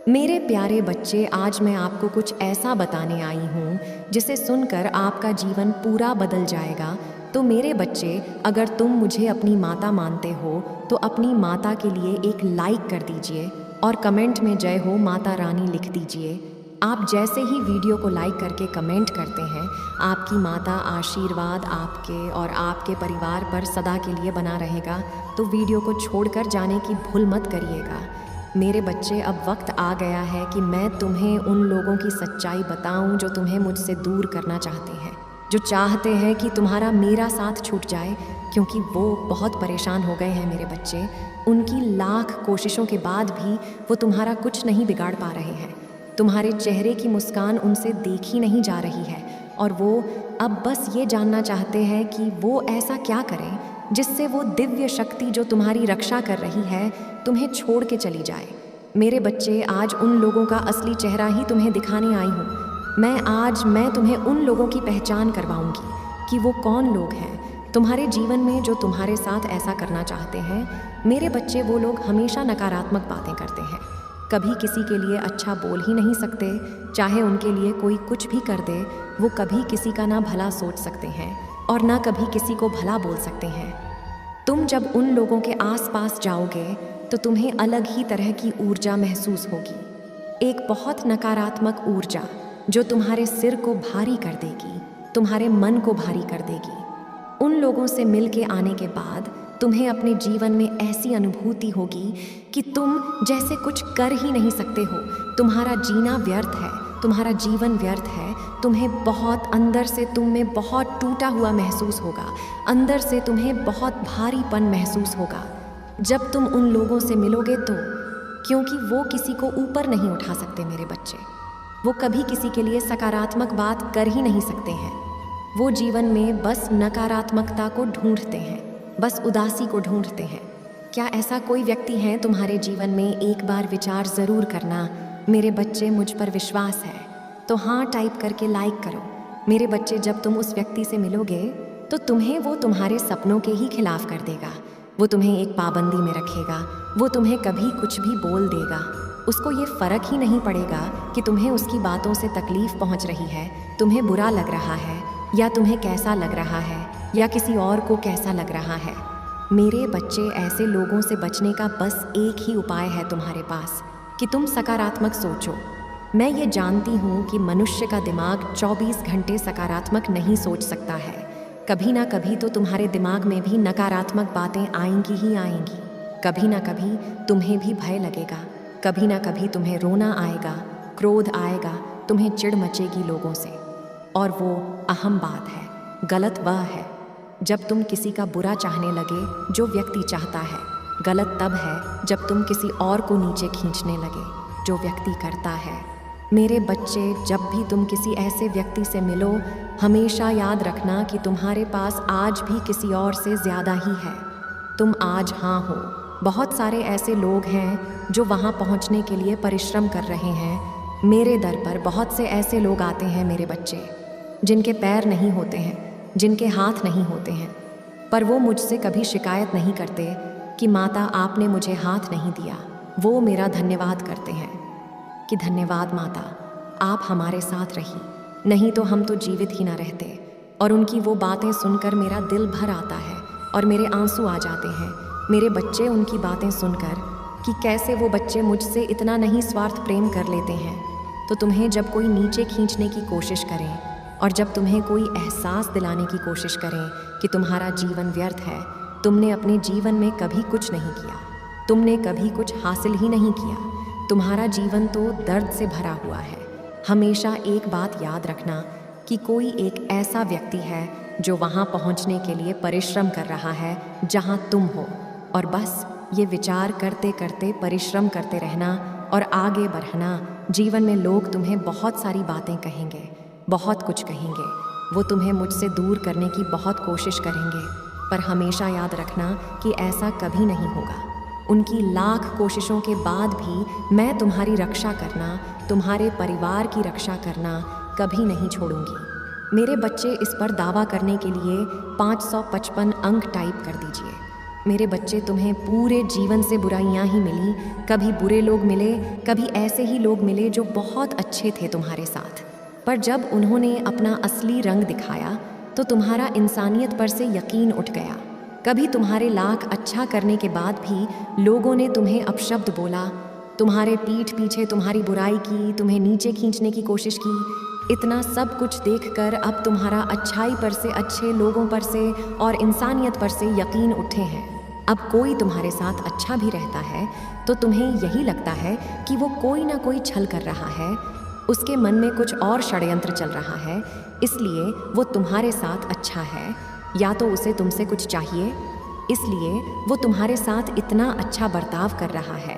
मेरे प्यारे बच्चे, आज मैं आपको कुछ ऐसा बताने आई हूँ जिसे सुनकर आपका जीवन पूरा बदल जाएगा। तो मेरे बच्चे, अगर तुम मुझे अपनी माता मानते हो तो अपनी माता के लिए एक लाइक कर दीजिए और कमेंट में जय हो माता रानी लिख दीजिए। आप जैसे ही वीडियो को लाइक करके कमेंट करते हैं, आपकी माता आशीर्वाद आपके और आपके परिवार पर सदा के लिए बना रहेगा। तो वीडियो को छोड़कर जाने की भूल मत करिएगा। मेरे बच्चे, अब वक्त आ गया है कि मैं तुम्हें उन लोगों की सच्चाई बताऊं जो तुम्हें मुझसे दूर करना चाहते हैं, जो चाहते हैं कि तुम्हारा मेरा साथ छूट जाए, क्योंकि वो बहुत परेशान हो गए हैं मेरे बच्चे। उनकी लाख कोशिशों के बाद भी वो तुम्हारा कुछ नहीं बिगाड़ पा रहे हैं। तुम्हारे चेहरे की मुस्कान उनसे देखी नहीं जा रही है और वो अब बस ये जानना चाहते हैं कि वो ऐसा क्या करें जिससे वो दिव्य शक्ति जो तुम्हारी रक्षा कर रही है तुम्हें छोड़ के चली जाए। मेरे बच्चे, आज उन लोगों का असली चेहरा ही तुम्हें दिखाने आई हूँ। आज मैं तुम्हें उन लोगों की पहचान करवाऊंगी कि वो कौन लोग हैं तुम्हारे जीवन में जो तुम्हारे साथ ऐसा करना चाहते हैं। मेरे बच्चे, वो लोग हमेशा नकारात्मक बातें करते हैं, कभी किसी के लिए अच्छा बोल ही नहीं सकते। चाहे उनके लिए कोई कुछ भी कर दे, वो कभी किसी का ना भला सोच सकते हैं और ना कभी किसी को भला बोल सकते हैं। तुम जब उन लोगों के आसपास जाओगे तो तुम्हें अलग ही तरह की ऊर्जा महसूस होगी, एक बहुत नकारात्मक ऊर्जा जो तुम्हारे सिर को भारी कर देगी, तुम्हारे मन को भारी कर देगी। उन लोगों से मिल के आने के बाद तुम्हें अपने जीवन में ऐसी अनुभूति होगी कि तुम जैसे कुछ कर ही नहीं सकते हो। तुम्हारा जीना व्यर्थ है, तुम्हारा जीवन व्यर्थ है। तुम्हें बहुत अंदर से तुम में बहुत टूटा हुआ महसूस होगा, अंदर से तुम्हें बहुत भारीपन महसूस होगा जब तुम उन लोगों से मिलोगे तो, क्योंकि वो किसी को ऊपर नहीं उठा सकते मेरे बच्चे। वो कभी किसी के लिए सकारात्मक बात कर ही नहीं सकते हैं। वो जीवन में बस नकारात्मकता को ढूंढते हैं, बस उदासी को ढूंढते हैं। क्या ऐसा कोई व्यक्ति है तुम्हारे जीवन में? एक बार विचार ज़रूर करना मेरे बच्चे, मुझ पर विश्वास है तो हाँ टाइप करके लाइक करो। मेरे बच्चे, जब तुम उस व्यक्ति से मिलोगे तो तुम्हें वो तुम्हारे सपनों के ही खिलाफ कर देगा। वो तुम्हें एक पाबंदी में रखेगा, वो तुम्हें कभी कुछ भी बोल देगा। उसको ये फ़र्क ही नहीं पड़ेगा कि तुम्हें उसकी बातों से तकलीफ़ पहुंच रही है, तुम्हें बुरा लग रहा है या तुम्हें कैसा लग रहा है या किसी और को कैसा लग रहा है। मेरे बच्चे, ऐसे लोगों से बचने का बस एक ही उपाय है तुम्हारे पास कि तुम सकारात्मक सोचो। मैं ये जानती हूँ कि मनुष्य का दिमाग 24 घंटे सकारात्मक नहीं सोच सकता है। कभी ना कभी तो तुम्हारे दिमाग में भी नकारात्मक बातें आएंगी ही आएंगी। कभी ना कभी तुम्हें भी भय लगेगा, कभी ना कभी तुम्हें रोना आएगा, क्रोध आएगा, तुम्हें चिढ़ मचेगी लोगों से। और वो अहम बात है, गलत वह है जब तुम किसी का बुरा चाहने लगे जो व्यक्ति चाहता है। गलत तब है जब तुम किसी और को नीचे खींचने लगे जो व्यक्ति करता है। मेरे बच्चे, जब भी तुम किसी ऐसे व्यक्ति से मिलो, हमेशा याद रखना कि तुम्हारे पास आज भी किसी और से ज़्यादा ही है। तुम आज हाँ हो। बहुत सारे ऐसे लोग हैं जो वहाँ पहुँचने के लिए परिश्रम कर रहे हैं। मेरे दर पर बहुत से ऐसे लोग आते हैं मेरे बच्चे, जिनके पैर नहीं होते हैं, जिनके हाथ नहीं होते हैं, पर वो मुझसे कभी शिकायत नहीं करते कि माता आपने मुझे हाथ नहीं दिया। वो मेरा धन्यवाद करते हैं कि धन्यवाद माता, आप हमारे साथ रही, नहीं तो हम तो जीवित ही ना रहते। और उनकी वो बातें सुनकर मेरा दिल भर आता है और मेरे आंसू आ जाते हैं मेरे बच्चे, उनकी बातें सुनकर कि कैसे वो बच्चे मुझसे इतना नहीं स्वार्थ प्रेम कर लेते हैं। तो तुम्हें जब कोई नीचे खींचने की कोशिश करें और जब तुम्हें कोई एहसास दिलाने की कोशिश करें कि तुम्हारा जीवन व्यर्थ है, तुमने अपने जीवन में कभी कुछ नहीं किया, तुमने कभी कुछ हासिल ही नहीं किया, तुम्हारा जीवन तो दर्द से भरा हुआ है, हमेशा एक बात याद रखना कि कोई एक ऐसा व्यक्ति है जो वहाँ पहुँचने के लिए परिश्रम कर रहा है जहाँ तुम हो। और बस ये विचार करते करते परिश्रम करते रहना और आगे बढ़ना। जीवन में लोग तुम्हें बहुत सारी बातें कहेंगे, बहुत कुछ कहेंगे, वो तुम्हें मुझसे दूर करने की बहुत कोशिश करेंगे, पर हमेशा याद रखना कि ऐसा कभी नहीं होगा। उनकी लाख कोशिशों के बाद भी मैं तुम्हारी रक्षा करना, तुम्हारे परिवार की रक्षा करना कभी नहीं छोड़ूंगी। मेरे बच्चे, इस पर दावा करने के लिए 555 अंक टाइप कर दीजिए। मेरे बच्चे, तुम्हें पूरे जीवन से बुराइयां ही मिली। कभी बुरे लोग मिले, कभी ऐसे ही लोग मिले जो बहुत अच्छे थे तुम्हारे साथ, पर जब उन्होंने अपना असली रंग दिखाया तो तुम्हारा इंसानियत पर से यकीन उठ गया। कभी तुम्हारे लाख अच्छा करने के बाद भी लोगों ने तुम्हें अपशब्द बोला, तुम्हारे पीठ पीछे तुम्हारी बुराई की, तुम्हें नीचे खींचने की कोशिश की। इतना सब कुछ देखकर अब तुम्हारा अच्छाई पर से, अच्छे लोगों पर से और इंसानियत पर से यकीन उठे हैं। अब कोई तुम्हारे साथ अच्छा भी रहता है तो तुम्हें यही लगता है कि वो कोई ना कोई छल कर रहा है, उसके मन में कुछ और षड्यंत्र चल रहा है, इसलिए वो तुम्हारे साथ अच्छा है। या तो उसे तुमसे कुछ चाहिए, इसलिए वो तुम्हारे साथ इतना अच्छा बर्ताव कर रहा है।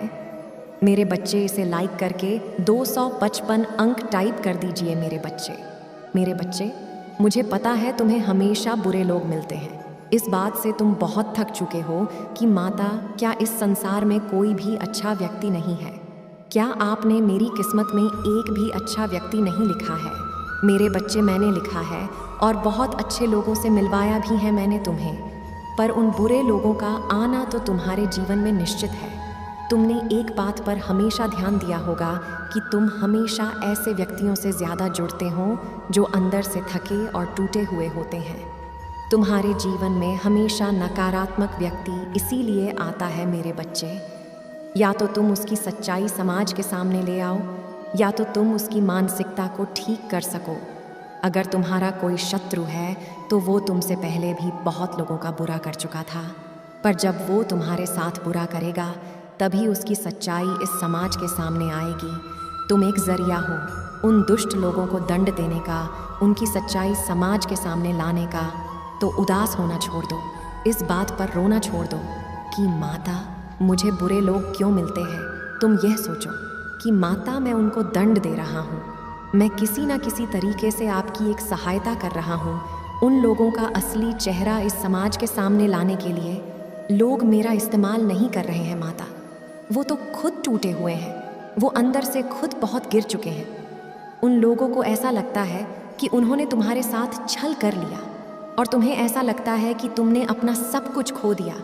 मेरे बच्चे, इसे लाइक करके 255 अंक टाइप कर दीजिए मेरे बच्चे। मेरे बच्चे, मुझे पता है तुम्हें हमेशा बुरे लोग मिलते हैं। इस बात से तुम बहुत थक चुके हो कि माता, क्या इस संसार में कोई भी अच्छा व्यक्ति नहीं है? क्या आपने मेरी किस्मत में एक भी अच्छा व्यक्ति नहीं लिखा है? मेरे बच्चे, मैंने लिखा है और बहुत अच्छे लोगों से मिलवाया भी है मैंने तुम्हें, पर उन बुरे लोगों का आना तो तुम्हारे जीवन में निश्चित है। तुमने एक बात पर हमेशा ध्यान दिया होगा कि तुम हमेशा ऐसे व्यक्तियों से ज़्यादा जुड़ते हो जो अंदर से थके और टूटे हुए होते हैं। तुम्हारे जीवन में हमेशा नकारात्मक व्यक्ति इसीलिए आता है मेरे बच्चे। या तो तुम उसकी सच्चाई समाज के सामने ले आओ, या तो तुम उसकी मानसिकता को ठीक कर सको। अगर तुम्हारा कोई शत्रु है तो वो तुमसे पहले भी बहुत लोगों का बुरा कर चुका था, पर जब वो तुम्हारे साथ बुरा करेगा तभी उसकी सच्चाई इस समाज के सामने आएगी। तुम एक जरिया हो उन दुष्ट लोगों को दंड देने का, उनकी सच्चाई समाज के सामने लाने का। तो उदास होना छोड़ दो, इस बात पर रोना छोड़ दो कि माता, मुझे बुरे लोग क्यों मिलते हैं। तुम यह सोचो कि माता, मैं उनको दंड दे रहा हूँ, मैं किसी ना किसी तरीके से आपकी एक सहायता कर रहा हूँ उन लोगों का असली चेहरा इस समाज के सामने लाने के लिए। लोग मेरा इस्तेमाल नहीं कर रहे हैं माता, वो तो खुद टूटे हुए हैं, वो अंदर से खुद बहुत गिर चुके हैं। उन लोगों को ऐसा लगता है कि उन्होंने तुम्हारे साथ छल कर लिया और तुम्हें ऐसा लगता है कि तुमने अपना सब कुछ खो दिया।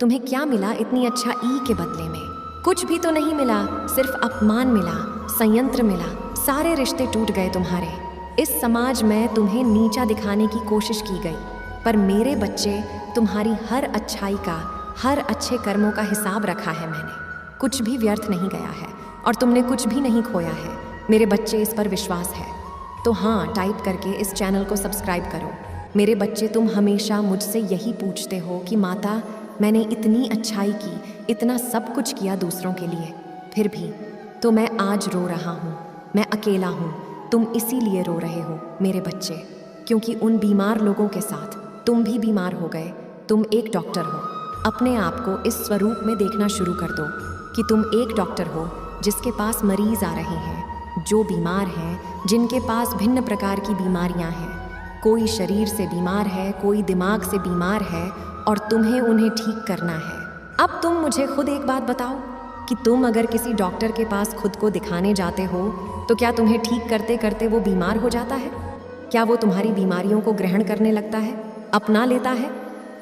तुम्हें क्या मिला इतनी अच्छाई के बदले में? कुछ भी तो नहीं मिला, सिर्फ अपमान मिला, संयंत्र मिला, सारे रिश्ते टूट गए तुम्हारे। इस समाज में तुम्हें नीचा दिखाने की कोशिश की गई, पर मेरे बच्चे, तुम्हारी हर अच्छाई का, हर अच्छे कर्मों का हिसाब रखा है मैंने। कुछ भी व्यर्थ नहीं गया है और तुमने कुछ भी नहीं खोया है मेरे बच्चे, इस पर विश्वास है तो हाँ, टाइप करके इस चैनल को सब्सक्राइब करो। मेरे बच्चे, तुम हमेशा मुझसे यही पूछते हो कि माता, मैंने इतनी अच्छाई की, इतना सब कुछ किया दूसरों के लिए, फिर भी तो मैं आज रो रहा हूँ, मैं अकेला हूँ। तुम इसीलिए रो रहे हो मेरे बच्चे, क्योंकि उन बीमार लोगों के साथ तुम भी बीमार हो गए। तुम एक डॉक्टर हो, अपने आप को इस स्वरूप में देखना शुरू कर दो कि तुम एक डॉक्टर हो जिसके पास मरीज आ रहे हैं, जो बीमार हैं, जिनके पास भिन्न प्रकार की बीमारियां हैं। कोई शरीर से बीमार है, कोई दिमाग से बीमार है और तुम्हें उन्हें ठीक करना है। अब तुम मुझे खुद एक बात बताओ कि तुम अगर किसी डॉक्टर के पास खुद को दिखाने जाते हो तो क्या तुम्हें ठीक करते करते वो बीमार हो जाता है? क्या वो तुम्हारी बीमारियों को ग्रहण करने लगता है, अपना लेता है?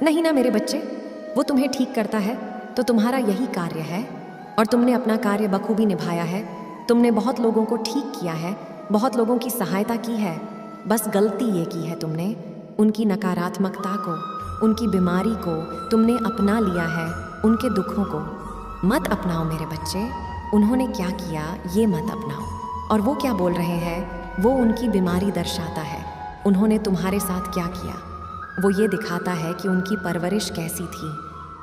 नहीं ना मेरे बच्चे, वो तुम्हें ठीक करता है तो तुम्हारा यही कार्य है और तुमने अपना कार्य बखूबी निभाया है। तुमने बहुत लोगों को ठीक किया है, बहुत लोगों की सहायता की है। बस गलती ये की है तुमने, उनकी नकारात्मकता को, उनकी बीमारी को तुमने अपना लिया है, उनके दुखों को मत अपनाओ मेरे बच्चे। उन्होंने क्या किया ये मत अपनाओ, और वो क्या बोल रहे हैं वो उनकी बीमारी दर्शाता है। उन्होंने तुम्हारे साथ क्या किया वो ये दिखाता है कि उनकी परवरिश कैसी थी,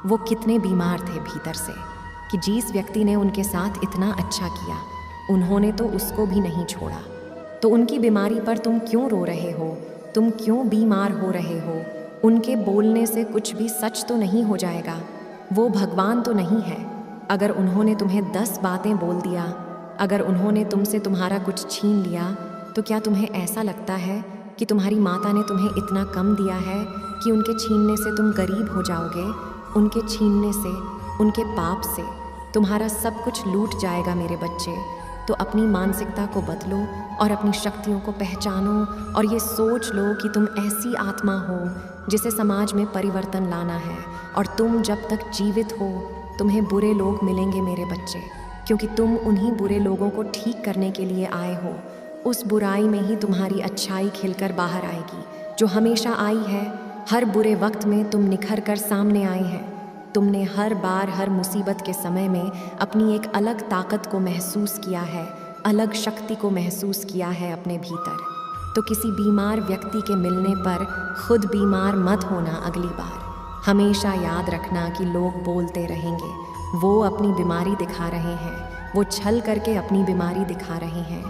वो कितने बीमार थे भीतर से, कि जिस व्यक्ति ने उनके साथ इतना अच्छा किया उन्होंने तो उसको भी नहीं छोड़ा। तो उनकी बीमारी पर तुम क्यों रो रहे हो, तुम क्यों बीमार हो रहे हो? उनके बोलने से कुछ भी सच तो नहीं हो जाएगा, वो भगवान तो नहीं है। अगर उन्होंने तुम्हें 10 बातें बोल दिया, अगर उन्होंने तुमसे तुम्हारा कुछ छीन लिया, तो क्या तुम्हें ऐसा लगता है कि तुम्हारी माता ने तुम्हें इतना कम दिया है कि उनके छीनने से तुम गरीब हो जाओगे? उनके छीनने से, उनके पाप से तुम्हारा सब कुछ लूट जाएगा मेरे बच्चे। तो अपनी मानसिकता को बदलो और अपनी शक्तियों को पहचानो और ये सोच लो कि तुम ऐसी आत्मा हो जिसे समाज में परिवर्तन लाना है। और तुम जब तक जीवित हो तुम्हें बुरे लोग मिलेंगे मेरे बच्चे, क्योंकि तुम उन्हीं बुरे लोगों को ठीक करने के लिए आए हो। उस बुराई में ही तुम्हारी अच्छाई खिलकर बाहर आएगी, जो हमेशा आई है। हर बुरे वक्त में तुम निखर कर सामने आए हैं। तुमने हर बार हर मुसीबत के समय में अपनी एक अलग ताकत को महसूस किया है, अलग शक्ति को महसूस किया है अपने भीतर। तो किसी बीमार व्यक्ति के मिलने पर खुद बीमार मत होना अगली बार। हमेशा याद रखना कि लोग बोलते रहेंगे, वो अपनी बीमारी दिखा रहे हैं, वो छल करके अपनी बीमारी दिखा रहे हैं,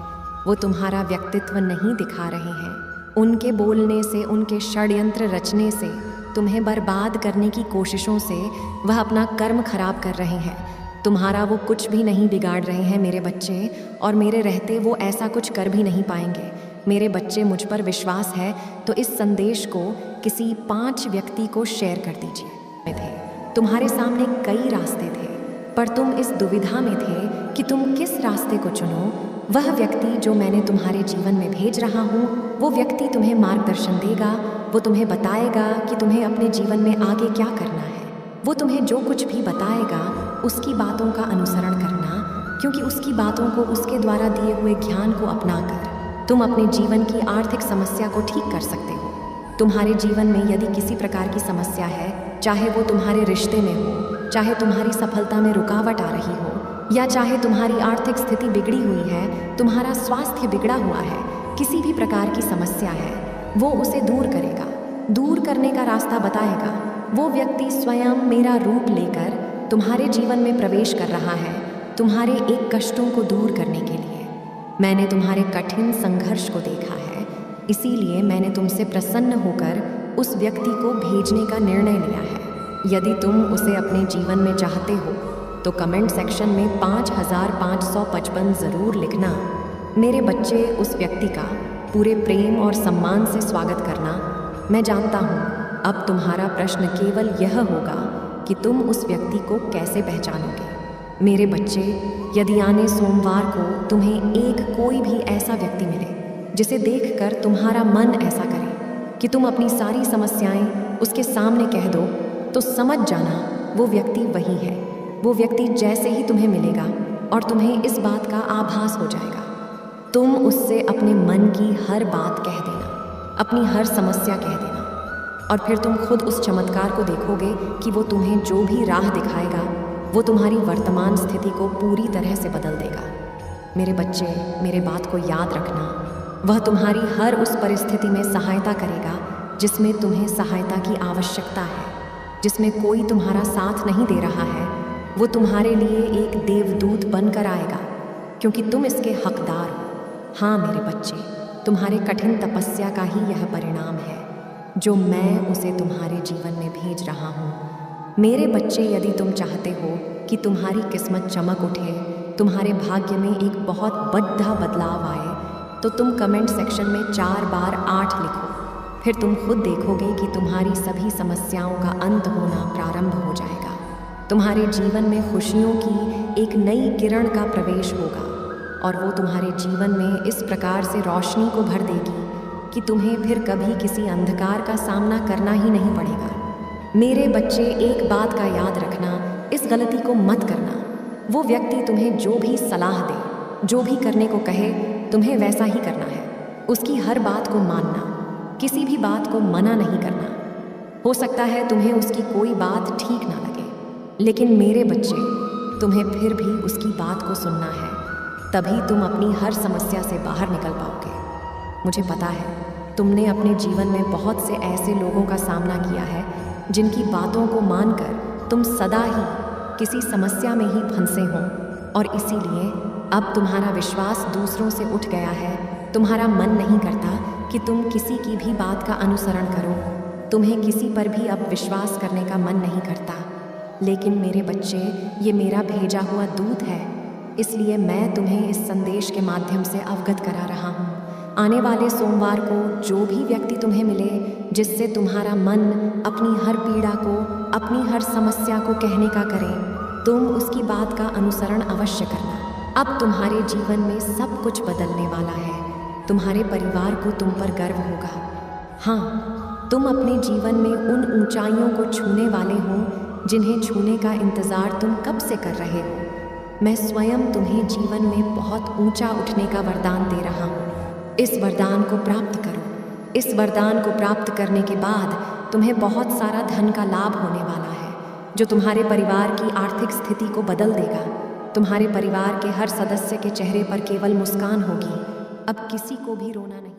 वो तुम्हारा व्यक्तित्व नहीं दिखा रहे हैं। उनके बोलने से, उनके षड्यंत्र रचने से, तुम्हें बर्बाद करने की कोशिशों से वह अपना कर्म खराब कर रहे हैं। तुम्हारा वो कुछ भी नहीं बिगाड़ रहे हैं मेरे बच्चे, और मेरे रहते वो ऐसा कुछ कर भी नहीं पाएंगे। मेरे बच्चे, मुझ पर विश्वास है तो इस संदेश को किसी 5 व्यक्ति को शेयर कर दीजिए। तुम्हारे सामने कई रास्ते थे, पर तुम इस दुविधा में थे कि तुम किस रास्ते को चुनो। वह व्यक्ति जो मैंने तुम्हारे जीवन में भेज रहा हूँ, वो व्यक्ति तुम्हें मार्गदर्शन देगा। वो तुम्हें बताएगा कि तुम्हें अपने जीवन में आगे क्या करना है। वो तुम्हें जो कुछ भी बताएगा उसकी बातों का अनुसरण करना, क्योंकि उसकी बातों को, उसके द्वारा दिए हुए ज्ञान को अपनाकर तुम अपने जीवन की आर्थिक समस्या को ठीक कर सकते हो। तुम्हारे जीवन में यदि किसी प्रकार की समस्या है, चाहे वो तुम्हारे रिश्ते में हो, चाहे तुम्हारी सफलता में रुकावट आ रही हो, या चाहे तुम्हारी आर्थिक स्थिति बिगड़ी हुई है, तुम्हारा स्वास्थ्य बिगड़ा हुआ है, किसी भी प्रकार की समस्या है, वो उसे दूर करेगा, दूर करने का रास्ता बताएगा। वो व्यक्ति स्वयं मेरा रूप लेकर तुम्हारे जीवन में प्रवेश कर रहा है, तुम्हारे एक कष्टों को दूर करने के लिए। मैंने तुम्हारे कठिन संघर्ष को देखा है, इसीलिए मैंने तुमसे प्रसन्न होकर उस व्यक्ति को भेजने का निर्णय लिया है। यदि तुम उसे अपने जीवन में चाहते हो तो कमेंट सेक्शन में 5555 ज़रूर लिखना। मेरे बच्चे, उस व्यक्ति का पूरे प्रेम और सम्मान से स्वागत करना। मैं जानता हूँ अब तुम्हारा प्रश्न केवल यह होगा कि तुम उस व्यक्ति को कैसे पहचानोगे। मेरे बच्चे, यदि आने सोमवार को तुम्हें एक कोई भी ऐसा व्यक्ति मिले जिसे देखकर तुम्हारा मन ऐसा करे कि तुम अपनी सारी समस्याएं उसके सामने कह दो, तो समझ जाना वो व्यक्ति वही है। वो व्यक्ति जैसे ही तुम्हें मिलेगा और तुम्हें इस बात का आभास हो जाएगा, तुम उससे अपने मन की हर बात कह देना, अपनी हर समस्या कह देना, और फिर तुम खुद उस चमत्कार को देखोगे कि वो तुम्हें जो भी राह दिखाएगा वो तुम्हारी वर्तमान स्थिति को पूरी तरह से बदल देगा। मेरे बच्चे, मेरे बात को याद रखना, वह तुम्हारी हर उस परिस्थिति में सहायता करेगा जिसमें तुम्हें सहायता की आवश्यकता है, जिसमें कोई तुम्हारा साथ नहीं दे रहा है। वो तुम्हारे लिए एक देवदूत बनकर आएगा, क्योंकि तुम इसके हकदार हो। हाँ मेरे बच्चे, तुम्हारे कठिन तपस्या का ही यह परिणाम है जो मैं उसे तुम्हारे जीवन में भेज रहा हूँ। मेरे बच्चे, यदि तुम चाहते हो कि तुम्हारी किस्मत चमक उठे, तुम्हारे भाग्य में एक बहुत बड़ा बदलाव आए, तो तुम कमेंट सेक्शन में 4 बार 8 लिखो। फिर तुम खुद देखोगे कि तुम्हारी सभी समस्याओं का अंत होना प्रारंभ हो जाएगा। तुम्हारे जीवन में खुशियों की एक नई किरण का प्रवेश होगा, और वो तुम्हारे जीवन में इस प्रकार से रोशनी को भर देगी कि तुम्हें फिर कभी किसी अंधकार का सामना करना ही नहीं पड़ेगा। मेरे बच्चे, एक बात का याद रखना, इस गलती को मत करना। वो व्यक्ति तुम्हें जो भी सलाह दे, जो भी करने को कहे, तुम्हें वैसा ही करना है। उसकी हर बात को मानना, किसी भी बात को मना नहीं करना। हो सकता है तुम्हें उसकी कोई बात ठीक ना लगे, लेकिन मेरे बच्चे, तुम्हें फिर भी उसकी बात को सुनना है, तभी तुम अपनी हर समस्या से बाहर निकल पाओगे। मुझे पता है तुमने अपने जीवन में बहुत से ऐसे लोगों का सामना किया है जिनकी बातों को मानकर तुम सदा ही किसी समस्या में ही फंसे हो, और इसीलिए अब तुम्हारा विश्वास दूसरों से उठ गया है। तुम्हारा मन नहीं करता कि तुम किसी की भी बात का अनुसरण करो, तुम्हें किसी पर भी अब विश्वास करने का मन नहीं करता। लेकिन मेरे बच्चे, ये मेरा भेजा हुआ दूत है, इसलिए मैं तुम्हें इस संदेश के माध्यम से अवगत करा रहा हूँ। आने वाले सोमवार को जो भी व्यक्ति तुम्हें मिले जिससे तुम्हारा मन अपनी हर पीड़ा को, अपनी हर समस्या को कहने का करे, तुम उसकी बात का अनुसरण अवश्य करना। अब तुम्हारे जीवन में सब कुछ बदलने वाला है। तुम्हारे परिवार को तुम पर गर्व होगा। हाँ, तुम अपने जीवन में उन ऊंचाइयों को छूने वाले हो जिन्हें छूने का इंतज़ार तुम कब से कर रहे हो। मैं स्वयं तुम्हें जीवन में बहुत ऊंचा उठने का वरदान दे रहा हूँ। इस वरदान को प्राप्त करो। इस वरदान को प्राप्त करने के बाद तुम्हें बहुत सारा धन का लाभ होने वाला है, जो तुम्हारे परिवार की आर्थिक स्थिति को बदल देगा। तुम्हारे परिवार के हर सदस्य के चेहरे पर केवल मुस्कान होगी। अब किसी को भी रोना नहीं।